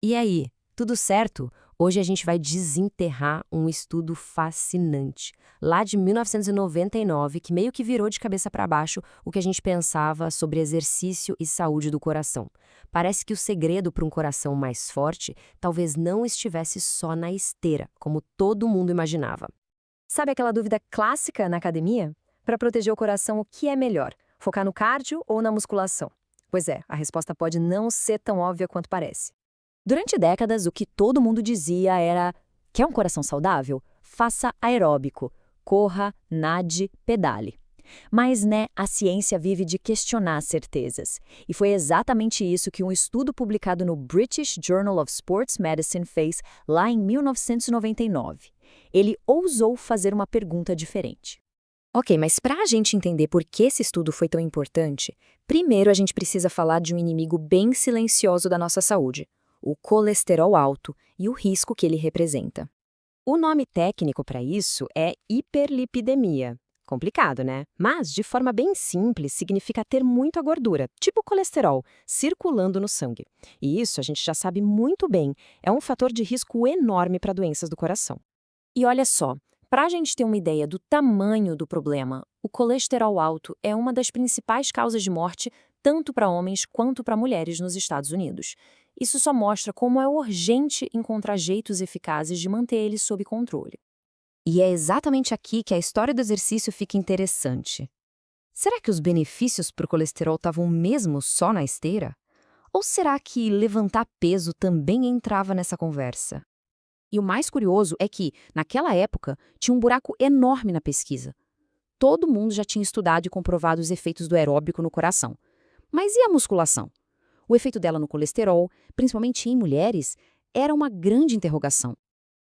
E aí, tudo certo? Hoje a gente vai desenterrar um estudo fascinante, lá de 1999, que meio que virou de cabeça para baixo o que a gente pensava sobre exercício e saúde do coração. Parece que o segredo para um coração mais forte talvez não estivesse só na esteira, como todo mundo imaginava. Sabe aquela dúvida clássica na academia? Para proteger o coração, o que é melhor? Focar no cardio ou na musculação? Pois é, a resposta pode não ser tão óbvia quanto parece. Durante décadas, o que todo mundo dizia era: quer um coração saudável? Faça aeróbico. Corra, nade, pedale. Mas, né, a ciência vive de questionar certezas. E foi exatamente isso que um estudo publicado no British Journal of Sports Medicine fez lá em 1999. Ele ousou fazer uma pergunta diferente. Ok, mas para a gente entender por que esse estudo foi tão importante, primeiro a gente precisa falar de um inimigo bem silencioso da nossa saúde: o colesterol alto e o risco que ele representa. O nome técnico para isso é hiperlipidemia. Complicado, né? Mas, de forma bem simples, significa ter muita gordura, tipo colesterol, circulando no sangue. E isso a gente já sabe muito bem, é um fator de risco enorme para doenças do coração. E olha só, para a gente ter uma ideia do tamanho do problema, o colesterol alto é uma das principais causas de morte tanto para homens quanto para mulheres nos Estados Unidos. Isso só mostra como é urgente encontrar jeitos eficazes de manter ele sob controle. E é exatamente aqui que a história do exercício fica interessante. Será que os benefícios para o colesterol estavam mesmo só na esteira? Ou será que levantar peso também entrava nessa conversa? E o mais curioso é que, naquela época, tinha um buraco enorme na pesquisa. Todo mundo já tinha estudado e comprovado os efeitos do aeróbico no coração. Mas e a musculação? O efeito dela no colesterol, principalmente em mulheres, era uma grande interrogação.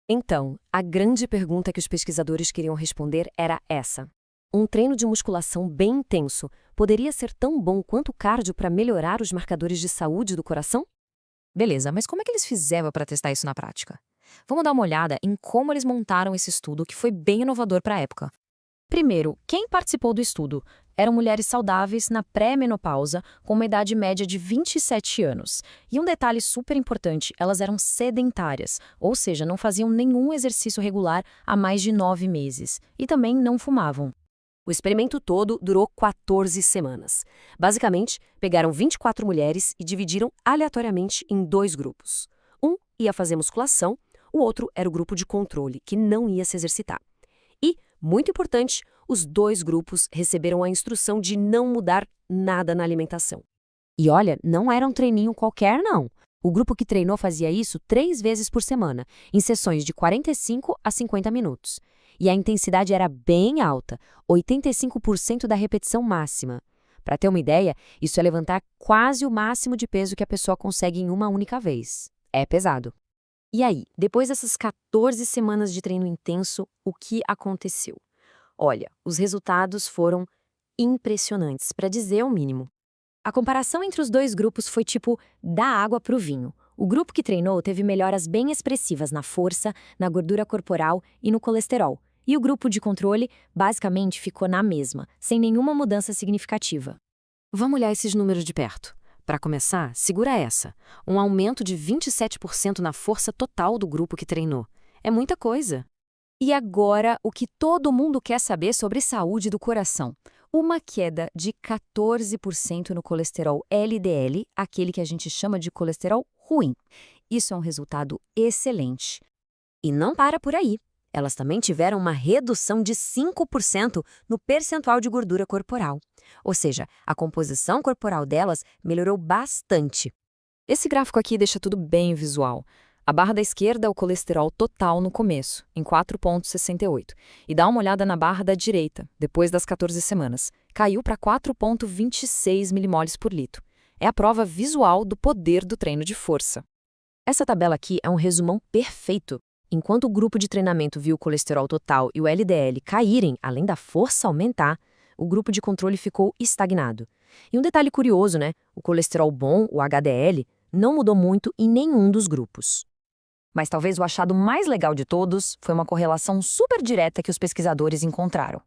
Então, a grande pergunta que os pesquisadores queriam responder era essa: um treino de musculação bem intenso poderia ser tão bom quanto o cardio para melhorar os marcadores de saúde do coração? Beleza, mas como é que eles fizeram para testar isso na prática? Vamos dar uma olhada em como eles montaram esse estudo, que foi bem inovador para a época. Primeiro, quem participou do estudo eram mulheres saudáveis na pré-menopausa, com uma idade média de 27 anos. E um detalhe super importante, elas eram sedentárias, ou seja, não faziam nenhum exercício regular há mais de 9 meses. E também não fumavam. O experimento todo durou 14 semanas. Basicamente, pegaram 24 mulheres e dividiram aleatoriamente em dois grupos. Um ia fazer musculação, o outro era o grupo de controle, que não ia se exercitar. E, muito importante, os dois grupos receberam a instrução de não mudar nada na alimentação. E olha, não era um treininho qualquer, não. O grupo que treinou fazia isso 3 vezes por semana, em sessões de 45 a 50 minutos. E a intensidade era bem alta, 85% da repetição máxima. Para ter uma ideia, isso é levantar quase o máximo de peso que a pessoa consegue em uma única vez. É pesado. E aí, depois dessas 14 semanas de treino intenso, o que aconteceu? Olha, os resultados foram impressionantes, para dizer o mínimo. A comparação entre os dois grupos foi tipo da água para o vinho. O grupo que treinou teve melhoras bem expressivas na força, na gordura corporal e no colesterol. E o grupo de controle basicamente ficou na mesma, sem nenhuma mudança significativa. Vamos olhar esses números de perto. Para começar, segura essa: um aumento de 27% na força total do grupo que treinou. É muita coisa. E agora, o que todo mundo quer saber sobre saúde do coração: uma queda de 14% no colesterol LDL, aquele que a gente chama de colesterol ruim. Isso é um resultado excelente. E não para por aí. Elas também tiveram uma redução de 5% no percentual de gordura corporal. Ou seja, a composição corporal delas melhorou bastante. Esse gráfico aqui deixa tudo bem visual. A barra da esquerda é o colesterol total no começo, em 4,68. E dá uma olhada na barra da direita, depois das 14 semanas. Caiu para 4,26 milimoles por litro. É a prova visual do poder do treino de força. Essa tabela aqui é um resumão perfeito. Enquanto o grupo de treinamento viu o colesterol total e o LDL caírem, além da força aumentar, o grupo de controle ficou estagnado. E um detalhe curioso, né? O colesterol bom, o HDL, não mudou muito em nenhum dos grupos. Mas talvez o achado mais legal de todos foi uma correlação super direta que os pesquisadores encontraram.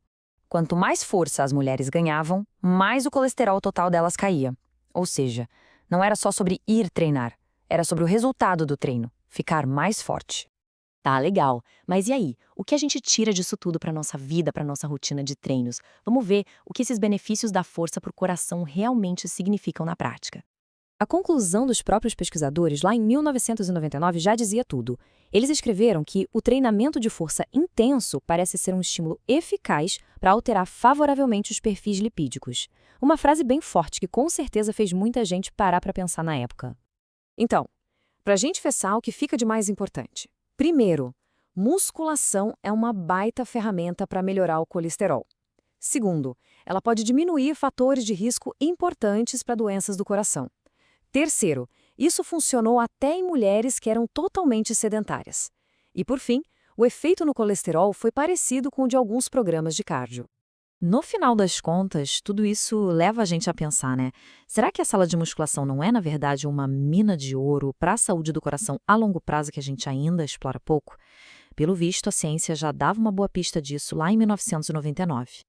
Quanto mais força as mulheres ganhavam, mais o colesterol total delas caía. Ou seja, não era só sobre ir treinar, Era sobre o resultado do treino, ficar mais forte. Tá, legal. Mas e aí? O que a gente tira disso tudo para nossa vida, para nossa rotina de treinos? Vamos ver o que esses benefícios da força para o coração realmente significam na prática. A conclusão dos próprios pesquisadores, lá em 1999, já dizia tudo. Eles escreveram que o treinamento de força intenso parece ser um estímulo eficaz para alterar favoravelmente os perfis lipídicos. Uma frase bem forte que com certeza fez muita gente parar para pensar na época. Então, para a gente fechar, o que fica de mais importante? Primeiro, musculação é uma baita ferramenta para melhorar o colesterol. Segundo, ela pode diminuir fatores de risco importantes para doenças do coração. Terceiro, isso funcionou até em mulheres que eram totalmente sedentárias. E, por fim, o efeito no colesterol foi parecido com o de alguns programas de cardio. No final das contas, tudo isso leva a gente a pensar, né? Será que a sala de musculação não é, na verdade, uma mina de ouro para a saúde do coração a longo prazo que a gente ainda explora pouco? Pelo visto, a ciência já dava uma boa pista disso lá em 1999.